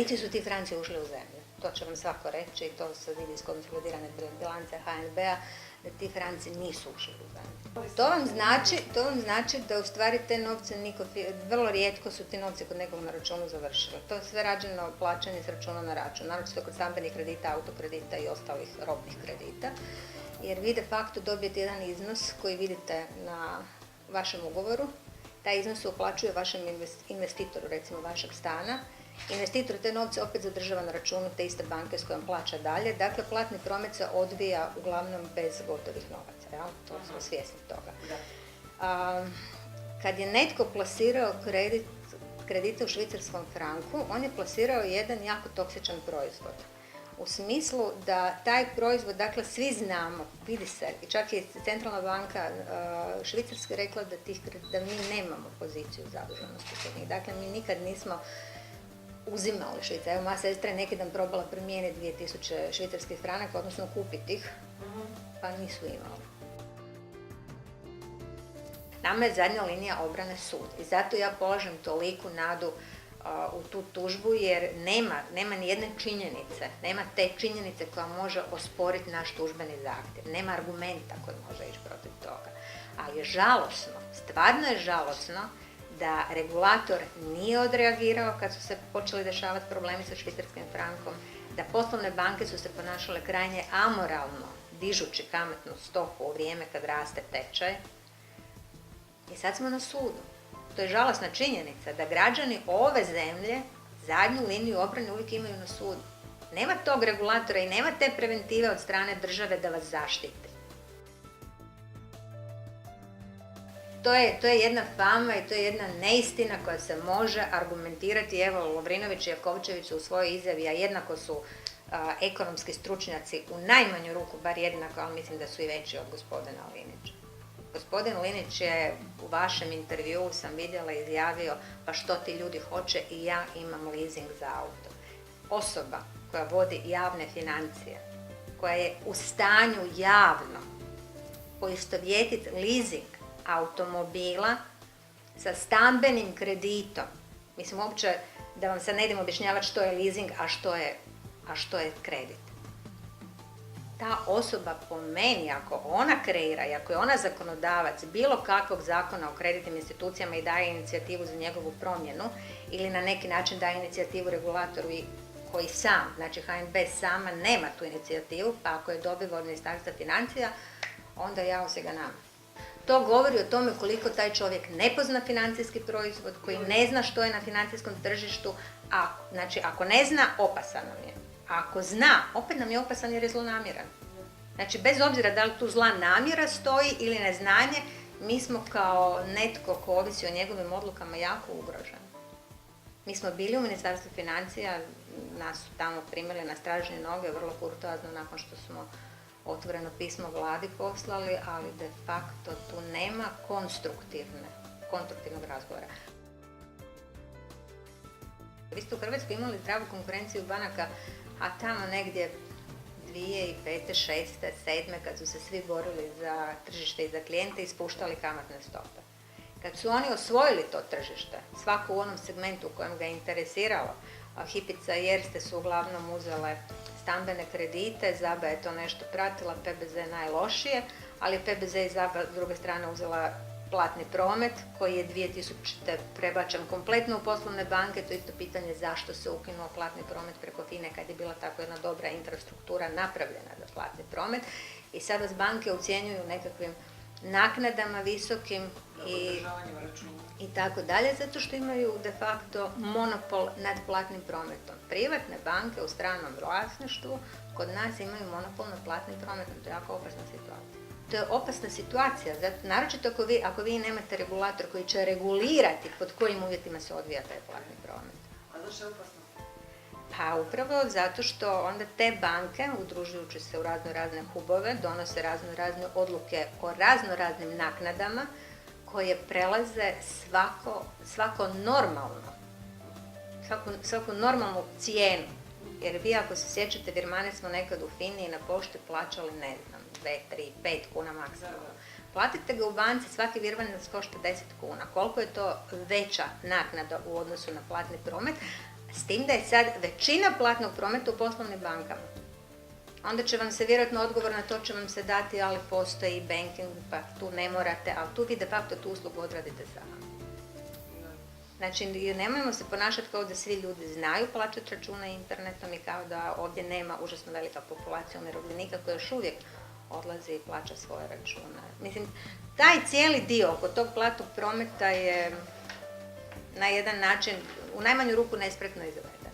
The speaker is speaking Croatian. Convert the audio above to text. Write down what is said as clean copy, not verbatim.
niti su ti franci ušli u zemlju. To će vam svako reći i to se vidi iz konsolidirane bilance HNB-a, da ti franci nisu ušli u zemlju. To vam znači da u stvari te novce vrlo rijetko su ti novci kod nekog na računu završili. To je sve rađeno plaćanje s računa na račun, naročito kod stambenih kredita, autokredita i ostalih robnih kredita. Jer vi de facto dobijete jedan iznos koji vidite na vašem ugovoru, taj iznos se uplaćuje vašem investitoru, recimo vašeg stana. Investitor te novce opet zadržava na računu te iste banke s kojom plaća dalje. Dakle, platni promet se odvija uglavnom bez gotovih novaca. Ja? To smo svjesni toga. Kad je netko plasirao kredite u švicarskom franku, on je plasirao jedan jako toksičan proizvod. U smislu da taj proizvod, dakle svi znamo, vidi se, i čak je centralna banka Švicarske rekla da mi nemamo poziciju zaduženosti kod njih. Dakle, mi nikad nismo uzimali švicarske. Evo, moja sestra je neki dan probala primijeniti 2000 švicarskih franaka, odnosno kupiti ih, pa nisu imali. Nama je zadnja linija obrane sud i zato ja polažem toliku nadu u tu tužbu jer nema ni jedne činjenice, nema te činjenice koja može osporiti naš tužbeni zahtjev, nema argumenta koji može ići protiv toga. Ali je žalosno, stvarno je žalosno da regulator nije odreagirao kad su se počeli dešavati problemi sa švicarskim frankom, da poslovne banke su se ponašale krajnje amoralno, dižući kamatnu stopu u vrijeme kad raste tečaj. I sad smo na sudu. To je žalosna činjenica da građani ove zemlje zadnju liniju obrane uvijek imaju na sudu. Nema tog regulatora i nema te preventive od strane države da vas zaštiti. To je jedna fama i to je jedna neistina koja se može argumentirati. Evo, Lovrinović i Jakovčević su u svojoj izjavi, a jednako su ekonomski stručnjaci u najmanju ruku, bar jednako, ali mislim da su i veći od gospodina Linića. Gospodin Linić je u vašem intervjuu, sam vidjela, izjavio pa što ti ljudi hoće i ja imam leasing za auto. Osoba koja vodi javne financije, koja je u stanju javno poistovjetiti leasing automobila sa stambenim kreditom. Mislim, uopće da vam sad ne idem objašnjavati što je leasing, a što je kredit. Ta osoba po meni, ako ona kreira i ako je ona zakonodavac bilo kakvog zakona o kreditnim institucijama i daje inicijativu za njegovu promjenu ili na neki način daje inicijativu regulatoru koji sam, znači HNB sama nema tu inicijativu, pa ako je dobiva od Ministarstva financija, onda jao se ga nama. To govori o tome koliko taj čovjek ne pozna financijski proizvod, koji ne zna što je na financijskom tržištu, znači ako ne zna, opasan nam je. A ako zna, opet nam je opasan jer je zlonamjeran. Znači, bez obzira da li tu zla namjera stoji ili neznanje, mi smo kao netko ko ovisi o njegovim odlukama jako ugroženi. Mi smo bili u Ministarstvu financija, nas su tamo primili na stražnje noge, vrlo kurtoazno nakon što smo otvoreno pismo vladi poslali, ali de facto tu nema konstruktivnog razgovora. Vi ste u Hrvatskoj imali zdravu konkurenciju banaka, a tamo negdje 2005., 2006., 2007. kad su se svi borili za tržište i za klijente i spuštali kamatne stope. Kad su oni osvojili to tržište, svako u onom segmentu u kojem ga je interesiralo, Hipica i Erste su uglavnom uzele stambene kredite, ZABA je to nešto pratila, PBZ najlošije, ali PBZ i ZABA s druge strane uzela platni promet koji je 2000. prebačen kompletno u poslovne banke. To je isto pitanje zašto se ukinuo platni promet preko FINE kad je bila tako jedna dobra infrastruktura napravljena za platni promet. I sada s banke ucjenjuju nekakvim naknadama visokim i tako dalje, zato što imaju de facto monopol nad platnim prometom. Privatne banke u stranom vlasništvu kod nas imaju monopol nad platnim prometom. To je jako opasna situacija. To je opasna situacija, naročito ako vi nemate regulator koji će regulirati pod kojim uvjetima se odvija taj platni promet. A zašto je opasno? Pa upravo zato što onda te banke, udružujući se u razne hubove, donose razne odluke o raznim naknadama koje prelaze svaku normalnu cijenu. Jer vi ako se sjećate, virmane smo nekad u FINI i na pošti plaćali, ne znam, 2, 3, 5 kuna maksimalno. Platite ga u banci, svaki virman nas košta 10 kuna. Koliko je to veća naknada u odnosu na platni promet? S tim da je sad većina platnog prometa u poslovnim bankama. Onda će vam se vjerojatno odgovor na to će vam se dati, ali postoji banking, pa tu ne morate, ali tu vi de facto tu uslugu odradite sami. Znači, nemojmo se ponašati kao da svi ljudi znaju plaćati račune internetom i kao da ovdje nema užasno velika populacija umirovljenika koja još uvijek odlazi i plaća svoje račune. Mislim, taj cijeli dio oko tog platnog prometa je na jedan način, u najmanju ruku nespretno izveden.